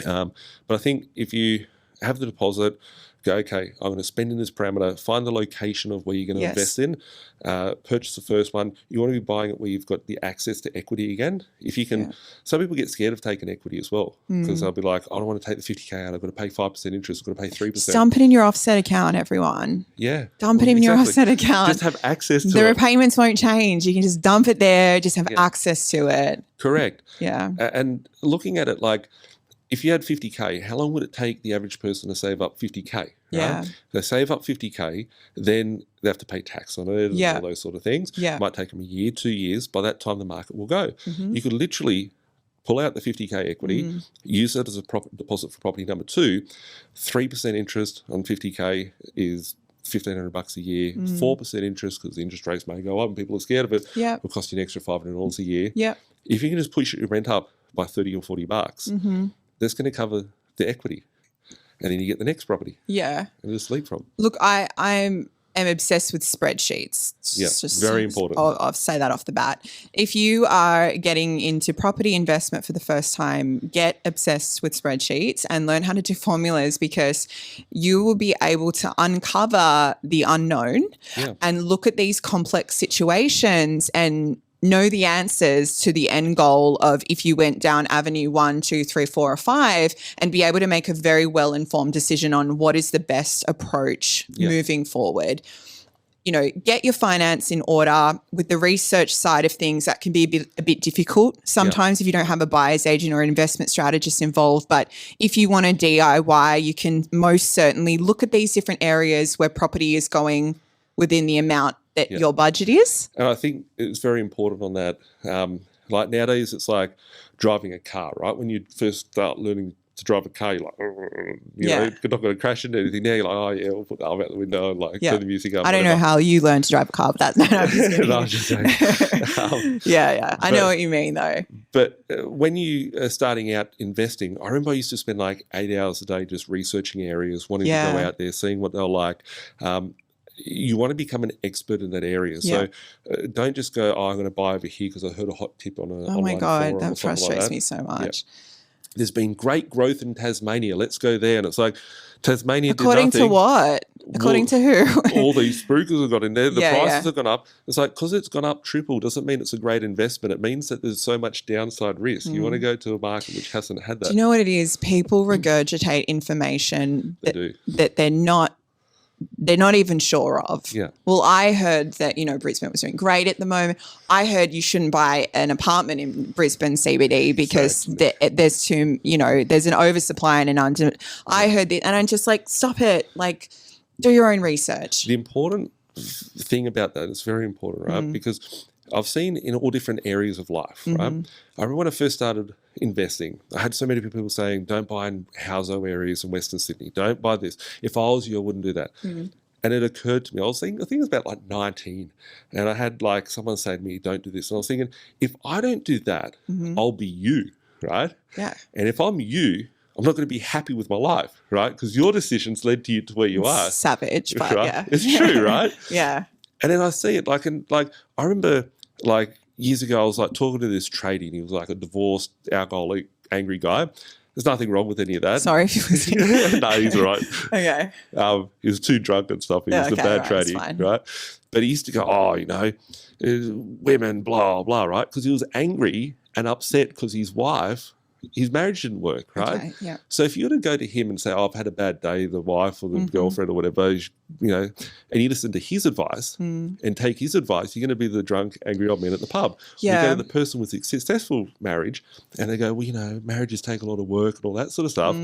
But I think if you have the deposit, go, okay, I'm going to spend in this parameter, find the location of where you're going to invest in, purchase the first one. You want to be buying it where you've got the access to equity again. If you can, some people get scared of taking equity as well, because they'll be like, I don't want to take the 50K out, I've got to pay 5% interest, I've got to pay 3%. Just dump it in your offset account, everyone. Yeah. Dump it in your offset account. Just have access to it. The repayments won't change. You can just dump it there, just have access to it. Correct. Yeah. And looking at it like, if you had 50K, how long would it take the average person to save up 50K? Right? Yeah. They save up 50K, then they have to pay tax on it and all those sort of things. Yeah. It might take them a year, 2 years. By that time, the market will go. You could literally pull out the 50K equity, use it as a deposit for property number 2. 3% interest on 50K is $1,500 a year. 4% interest, because the interest rates may go up and people are scared of it, will cost you an extra $500 a year. Yeah. If you can just push your rent up by $30 or $40, that's going to cover the equity, and then you get the next property. Yeah, and just leapfrog. Look, I'm obsessed with spreadsheets. It's very important. I'll say that off the bat. If you are getting into property investment for the first time, get obsessed with spreadsheets and learn how to do formulas, because you will be able to uncover the unknown and look at these complex situations and know the answers to the end goal of if you went down avenue 1, 2, 3, 4, or 5, and be able to make a very well-informed decision on what is the best approach moving forward. get your finance in order. With the research side of things, that can be a bit difficult sometimes if you don't have a buyer's agent or an investment strategist involved. But if you want to DIY, you can most certainly look at these different areas where property is going within the amount that your budget is. And I think it's very important on that. Like nowadays, it's like driving a car, right? When you first start learning to drive a car, you're like, you're not going to crash into anything. Now you're like, oh yeah, we'll put the arm out the window and turn the music up. I don't know how you learned to drive a car, but that's I'm just saying. I know what you mean though. But when you are starting out investing, I remember I used to spend like 8 hours a day just researching areas, wanting to go out there, seeing what they're like. You want to become an expert in that area. So don't just go, I'm going to buy over here because I heard a hot tip on a oh my God, that frustrates me so much. There's been great growth in Tasmania. Let's go there. And it's like, Tasmania according did nothing. To what? According to who? All these spookers have got in there. The prices have gone up. It's like, because it's gone up triple doesn't mean it's a great investment. It means that there's so much downside risk. You want to go to a market which hasn't had that. Do you know what it is? People regurgitate information that they're not even sure of. Yeah. Well, I heard that, Brisbane was doing great at the moment. I heard you shouldn't buy an apartment in Brisbane CBD because there's there's an oversupply and an under. I heard that, and I'm just like, stop it. Like, do your own research. The important thing about that is very important, right? Because I've seen in all different areres of life, right? I remember when I first started investing, I had so many people saying, don't buy in household areas in Western Sydney. Don't buy this. If I was you, I wouldn't do that. And it occurred to me, I think it was about like 19, and I had like someone say to me, don't do this. And I was thinking, if I don't do that, I'll be you, right? Yeah. And if I'm you, I'm not going to be happy with my life, right? Because your decisions led to you to where you are. Savage, but right? It's true, right? Yeah. And then I see it like I remember like years ago, I was like talking to this tradie, and he was like a divorced, alcoholic, angry guy. There's nothing wrong with any of that. Sorry if you was no, he's all right. Okay. He was too drunk and stuff. He was a bad tradie, right? But he used to go, women, blah, blah, right? Because he was angry and upset because his marriage didn't work, right? Okay, yeah. So if you were to go to him and say, I've had a bad day, the wife or the girlfriend or whatever, and you listen to his advice and take his advice, you're going to be the drunk, angry old man at the pub. Yeah. You go to the person with a successful marriage and they go, marriages take a lot of work and all that sort of stuff.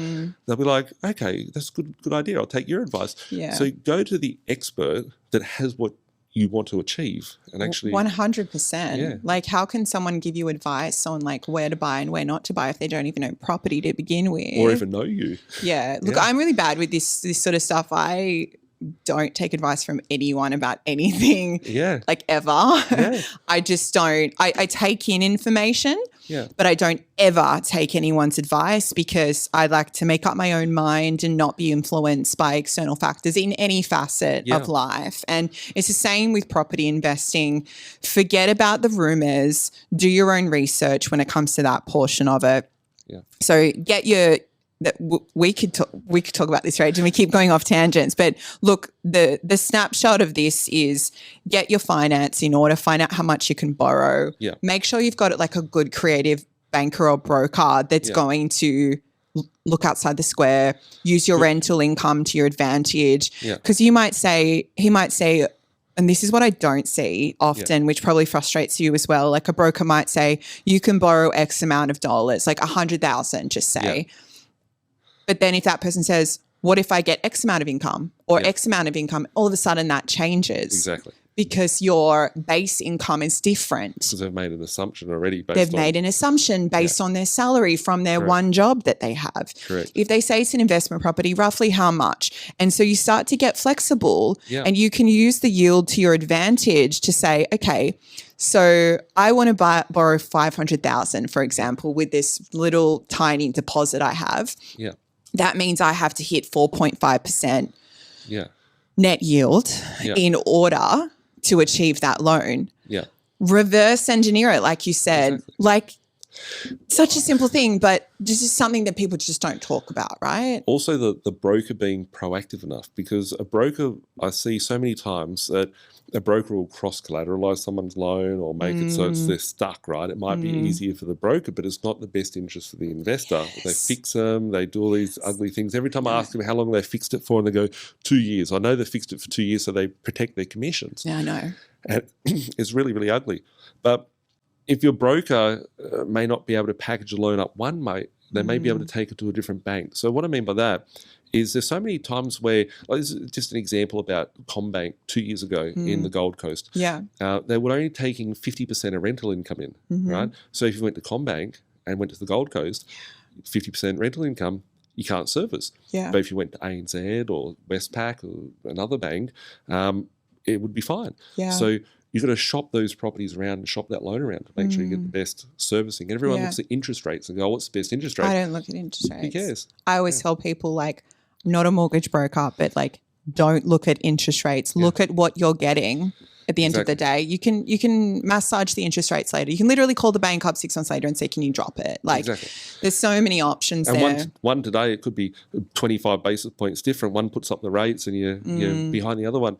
They'll be like, okay, that's a good idea. I'll take your advice. Yeah. So go to the expert that has what you want to achieve and actually 100%. Yeah. Like, how can someone give you advice on like where to buy and where not to buy if they don't even own property to begin with, or even know you? Yeah. Look, I'm really bad with this sort of stuff. I don't take advice from anyone about anything. Like ever. I just don't. I take in information. But I don't ever take anyone's advice because I like to make up my own mind and not be influenced by external factors in any facet of life. And it's the same with property investing. Forget about the rumors. Do your own research when it comes to that portion of it. So we could talk about this, right? And we keep going off tangents. But look, the snapshot of this is get your finance in order, find out how much you can borrow. Make sure you've got it like a good creative banker or broker that's going to look outside the square, use your rental income to your advantage. Because he might say, and this is what I don't see often, which probably frustrates you as well. Like a broker might say, you can borrow X amount of dollars, like 100,000, just say. But then if that person says, what if I get X amount of income or X amount of income, all of a sudden that changes. Exactly. Because your base income is different. Because they've made an assumption already. They've made an assumption based on their salary from their one job that they have. Correct. If they say it's an investment property, roughly how much? And so you start to get flexible and you can use the yield to your advantage to say, okay, so I want to borrow 500,000, for example, with this little tiny deposit I have. That means I have to hit 4.5% net yield in order to achieve that loan. Reverse engineer it, like you said. Exactly. Like Such a simple thing, but this is something that people just don't talk about, right? Also, the broker being proactive enough, because a broker, I see so many times that a broker will cross-collateralize someone's loan or make it so they're stuck, right? It might be easier for the broker, but it's not the best interest for the investor. Yes. They fix them, they do all these ugly things. Every time I ask them how long they fixed it for, and they go, 2 years. I know they fixed it for 2 years, so they protect their commissions. Yeah, I know. And it's really, really ugly. But if your broker may not be able to package a loan up one, mate, they may be able to take it to a different bank. So what I mean by that is there's so many times where, like, this is just an example about CommBank 2 years ago in the Gold Coast. Yeah. They were only taking 50% of rental income in, right? So if you went to CommBank and went to the Gold Coast, 50% rental income, you can't service. Yeah. But if you went to ANZ or Westpac or another bank, it would be fine. Yeah. So you've got to shop those properties around and shop that loan around to make sure you get the best servicing. And everyone looks at interest rates and go, what's the best interest rate? I don't look at interest rates. Who cares? I always tell people, like, not a mortgage broker, but like, don't look at interest rates. Look at what you're getting at the end of the day. You can massage the interest rates later. You can literally call the bank up 6 months later and say, can you drop it? Like, there's so many options and there. One today, it could be 25 basis points different. One puts up the rates and you're behind the other one.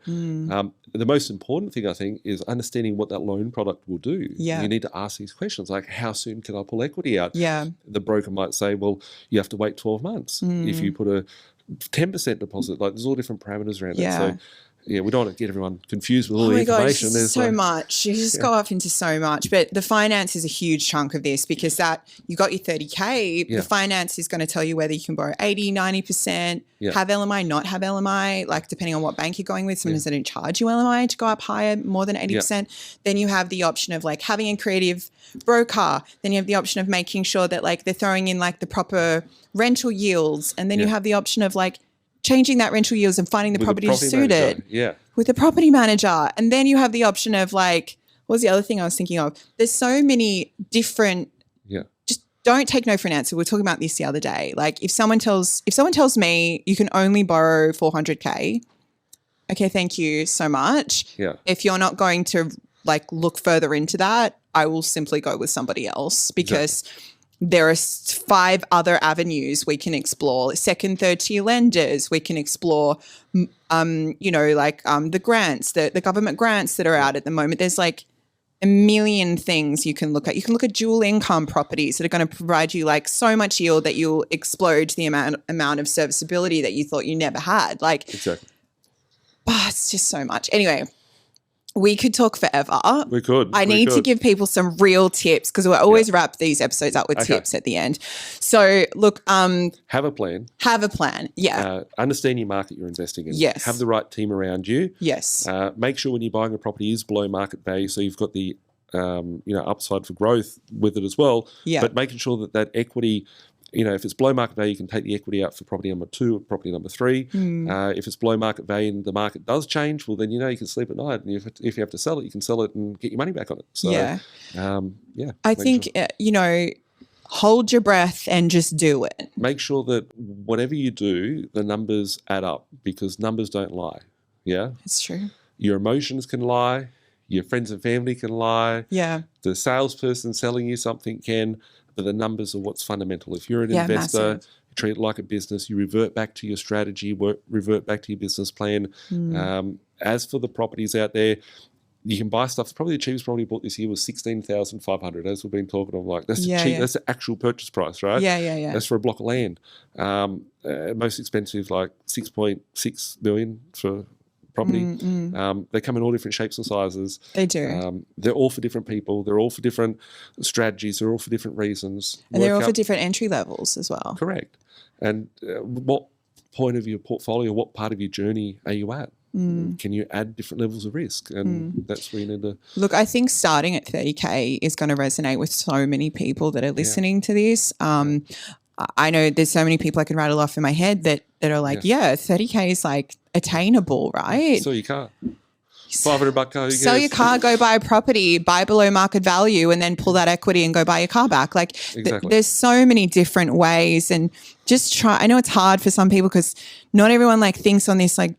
The most important thing, I think, is understanding what that loan product will do. Yeah. You need to ask these questions, like, how soon can I pull equity out? Yeah. The broker might say, well, you have to wait 12 months. If you put a 10% deposit, like, there's all different parameters around it. So, yeah, we don't want to get everyone confused with all the information. Gosh, there's so much. You just go off into so much. But the finance is a huge chunk of this, because that you got your 30K. The finance is going to tell you whether you can borrow 80, 90%, have LMI, not have LMI, like depending on what bank you're going with. Sometimes they don't charge you LMI to go up higher, more than 80%. Then you have the option of like having a creative broker. Then you have the option of making sure that like they're throwing in like the proper rental yields. And then you have the option of like changing that rental yields and finding the property suited with a property manager. And then you have the option of like, what was the other thing I was thinking of? There's so many different, just don't take no for an answer. We were talking about this the other day. Like if someone tells me you can only borrow 400K, okay, thank you so much. Yeah. If you're not going to like look further into that, I will simply go with somebody else, because there are 5 other avenues we can explore. Second, third tier lenders. We can explore, the grants, the government grants that are out at the moment. There's like a million things you can look at. You can look at dual income properties that are going to provide you like so much yield that you'll explode the amount of serviceability that you thought you never had. Like, it's just so much. Anyway. We could talk forever. We could. I need to give people some real tips, because we always wrap these episodes up with tips at the end. So, look. Have a plan. Have a plan. Yeah. Understand your market you're investing in. Yes. Have the right team around you. Yes. Make sure when you're buying a property is below market value, so you've got the upside for growth with it as well. Yeah. But making sure that equity, if it's below market value, you can take the equity out for property number 2 or property number 3. If it's below market value and the market does change, well, then you can sleep at night. And if you have to sell it, you can sell it and get your money back on it. So, I think, hold your breath and just do it. Make sure that whatever you do, the numbers add up, because numbers don't lie. Yeah? It's true. Your emotions can lie. Your friends and family can lie. Yeah. The salesperson selling you something can. But the numbers are what's fundamental. If you're an investor, you treat it like a business, you revert back to your strategy, revert back to your business plan. As for the properties out there, you can buy stuff. Probably the cheapest property bought this year was $16,500, as we've been talking of. Like, that's that's the actual purchase price, right? Yeah. That's for a block of land. Most expensive, like $6.6 million for property. They come in all different shapes and sizes. They do. They're all for different people. They're all for different strategies. They're all for different reasons. And they're all for different entry levels as well. Correct. And what point of your portfolio, what part of your journey are you at? Can you add different levels of risk? And that's where you need to... Look, I think starting at 30K is going to resonate with so many people that are listening to this. I know there's so many people I can rattle off in my head that are like, 30K is like attainable, right? Sell your car. $500 car. Sell your car, go buy a property, buy below market value, and then pull that equity and go buy your car back. Like there's so many different ways, and just try. I know it's hard for some people because not everyone like thinks on this like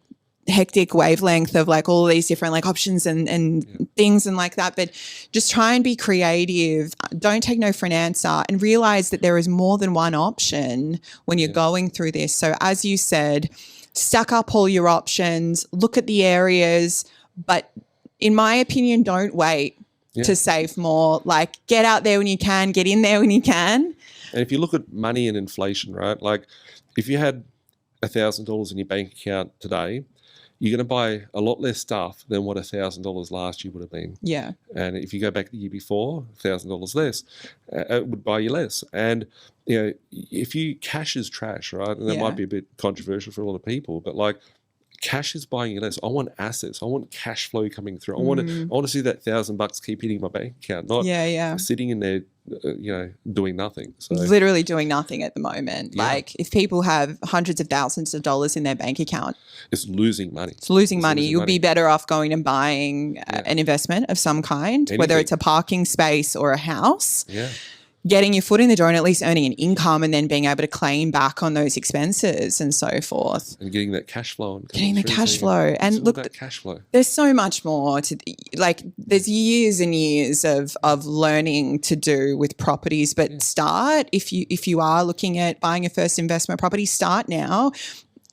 hectic wavelength of like all these different like options and things and like that. But just try and be creative. Don't take no for an answer, and realize that there is more than one option when you're going through this. So as you said, stack up all your options, look at the areas, but in my opinion, don't wait to save more. Like, get out there when you can, get in there when you can. And if you look at money and inflation, right? Like if you had $1,000 in your bank account today, you're going to buy a lot less stuff than what $1,000 last year would have been. Yeah. And if you go back the year before, $1,000 less, it would buy you less. And, you know, if you cash is trash, right? And that might be a bit controversial for a lot of people, but like cash is buying you less. I want assets. I want cash flow coming through. I want to see that $1,000 keep hitting my bank account, not sitting in there, doing nothing. So literally doing nothing at the moment. Like if people have hundreds of thousands of dollars in their bank account, it's losing money. It's losing money. You'll be better off going and buying an investment of some kind, whether it's a parking space or a house. Yeah. Getting your foot in the door and at least earning an income, and then being able to claim back on those expenses and so forth. And getting that cash flow. Getting the cash flow. And look, cash flow. There's so much more to, like, there's years and years of learning to do with properties, but start, if you are looking at buying your first investment property, start now.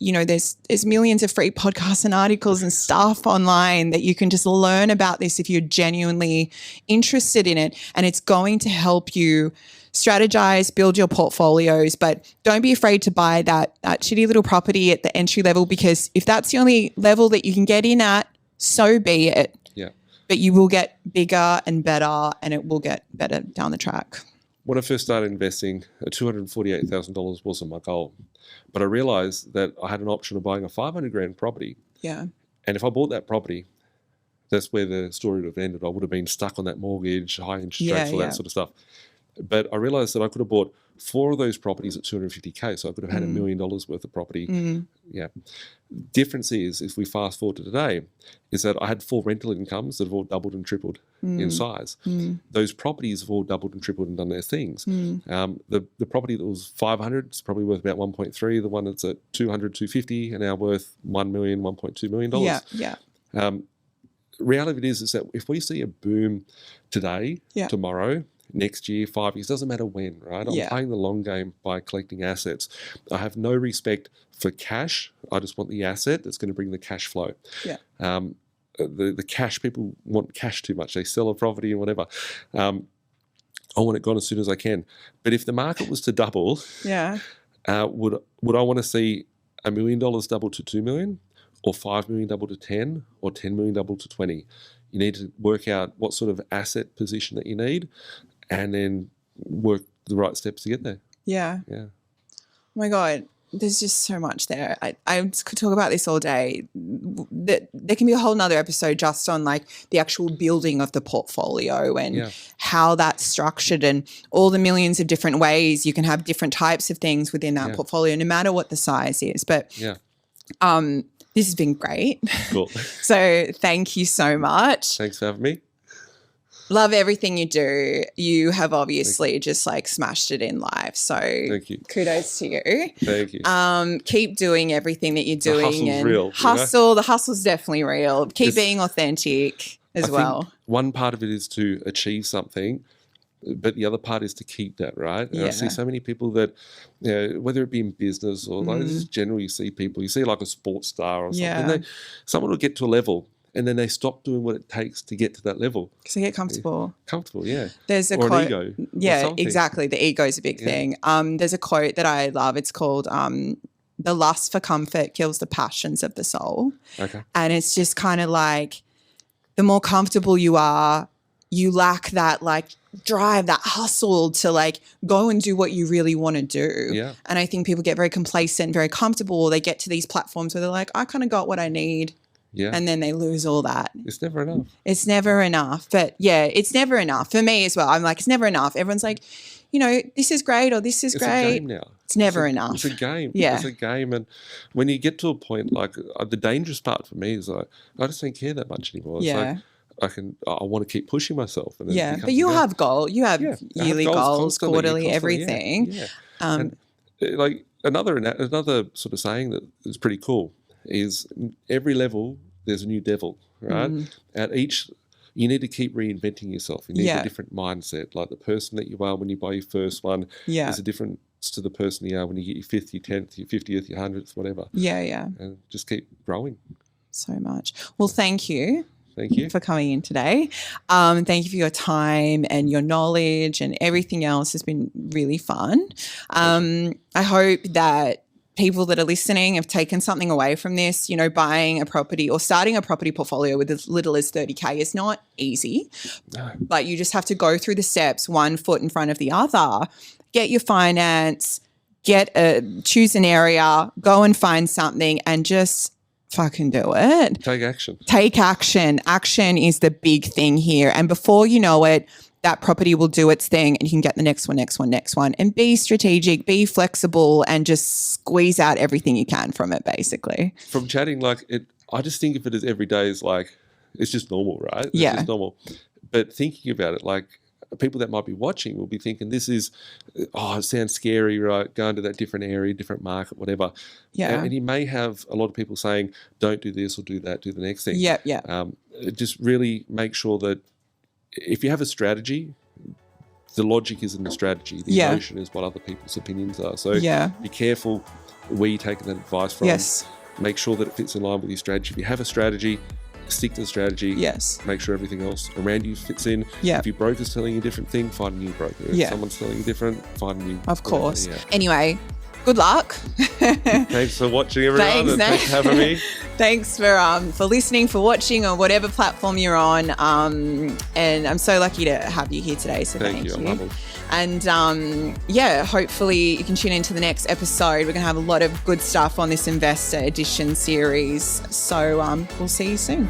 You know, there's millions of free podcasts and articles and stuff online that you can just learn about this if you're genuinely interested in it, and it's going to help you strategize, build your portfolios. But don't be afraid to buy that shitty little property at the entry level, because if that's the only level that you can get in at, so be it. Yeah. But you will get bigger and better, and it will get better down the track. When I first started investing, $248,000 wasn't my goal. But I realized that I had an option of buying a $500,000 property. Yeah. And if I bought that property, that's where the story would have ended. I would have been stuck on that mortgage, high interest rates, all that sort of stuff. But I realized that I could have bought 4 of those properties at $250K. So I could have had $1 million worth of property. Yeah. Difference is, if we fast forward to today, is that I had 4 rental incomes that have all doubled and tripled in size. Those properties have all doubled and tripled and done their things. The property that was 500 is probably worth about 1.3. The one that's at 200, 250 are now worth $1 million, $1.2 million. Yeah. Reality is that if we see a boom today, tomorrow, next year, 5 years, doesn't matter when, right? I'm playing the long game by collecting assets. I have no respect for cash. I just want the asset that's going to bring the cash flow. Yeah. The cash, people want cash too much. They sell a property and whatever. I want it gone as soon as I can. But if the market was to double, would I want to see $1 million double to 2 million, or 5 million double to 10, or 10 million double to 20? You need to work out what sort of asset position that you need, and then work the right steps to get there. Yeah. Yeah. Oh my God. There's just so much there. I could talk about this all day. There can be a whole nother episode just on like the actual building of the portfolio and how that's structured, and all the millions of different ways you can have different types of things within that portfolio, no matter what the size is. But this has been great. Cool. So thank you so much. Thanks for having me. Love everything you do. You have obviously just like smashed it in life. So thank you. Kudos to you. Thank you. Keep doing everything that you're doing. The hustle's real. Hustle, the hustle's definitely real. Keep being authentic as well. Think one part of it is to achieve something, but the other part is to keep that, right? And I see so many people that, you know, whether it be in business or like just generally, you see people, you see like a sports star or something, someone will get to a level and then they stop doing what it takes to get to that level. Because they get comfortable. Comfortable, yeah. There's a or quote. An ego. Yeah, exactly. The ego is a big thing. There's a quote that I love. It's called "The lust for comfort kills the passions of the soul." Okay. And it's just kind of like the more comfortable you are, you lack that like drive, that hustle to like go and do what you really want to do. Yeah. And I think people get very complacent, very comfortable. They get to these platforms where they're like, I kind of got what I need. Yeah. And then they lose all that. It's never enough. It's never enough. But yeah, it's never enough for me as well. I'm like, it's never enough. Everyone's like, you know, this is great or this is great. It's a game now. It's never enough. It's a game. Yeah. It's a game. And when you get to a point, like the dangerous part for me is like, I just don't care that much anymore. It's like, I want to keep pushing myself. And then but you'll have goals. You have yearly goals, quarterly, everything. Yeah. And like another sort of saying that is pretty cool is every level there's a new devil, right? At each, you need to keep reinventing yourself. You need a different mindset. Like the person that you are when you buy your first one is a different to the person you are when you get your 5th, your 10th, your 50th, your 100th, whatever. And just keep growing. So much. Well, thank you. Thank you for coming in today. Thank you for your time and your knowledge, and everything else has been really fun. I hope that people that are listening have taken something away from this. You know, buying a property or starting a property portfolio with as little as 30K is not easy. No. But you just have to go through the steps, one foot in front of the other. Get your finance, choose an area, go and find something, and just fucking do it. Take action. Take action. Action is the big thing here. And before you know it, that property will do its thing and you can get the next one. And be strategic, be flexible, and just squeeze out everything you can from it, basically. From chatting, I just think of it as every day is it's just normal, right? It's just normal. But thinking about it, people that might be watching will be thinking this is, it sounds scary, right? Going to that different area, different market, whatever. Yeah. And you may have a lot of people saying, don't do this or do that, do the next thing. Yeah. Just really make sure that if you have a strategy, the logic is in the strategy. The emotion is what other people's opinions are. So be careful where you're taking that advice from. Yes. Make sure that it fits in line with your strategy. If you have a strategy, stick to the strategy. Yes. Make sure everything else around you fits in. Yeah. If your broker's telling you a different thing, find a new broker. If someone's telling you different, find a new Of course. broker. Anyway, good luck. Thanks for watching, everyone. Thanks for having me. Thanks for listening, for watching on whatever platform you're on. And I'm so lucky to have you here today. So thank you. I love it. And hopefully you can tune into the next episode. We're going to have a lot of good stuff on this Investor Edition series. So we'll see you soon.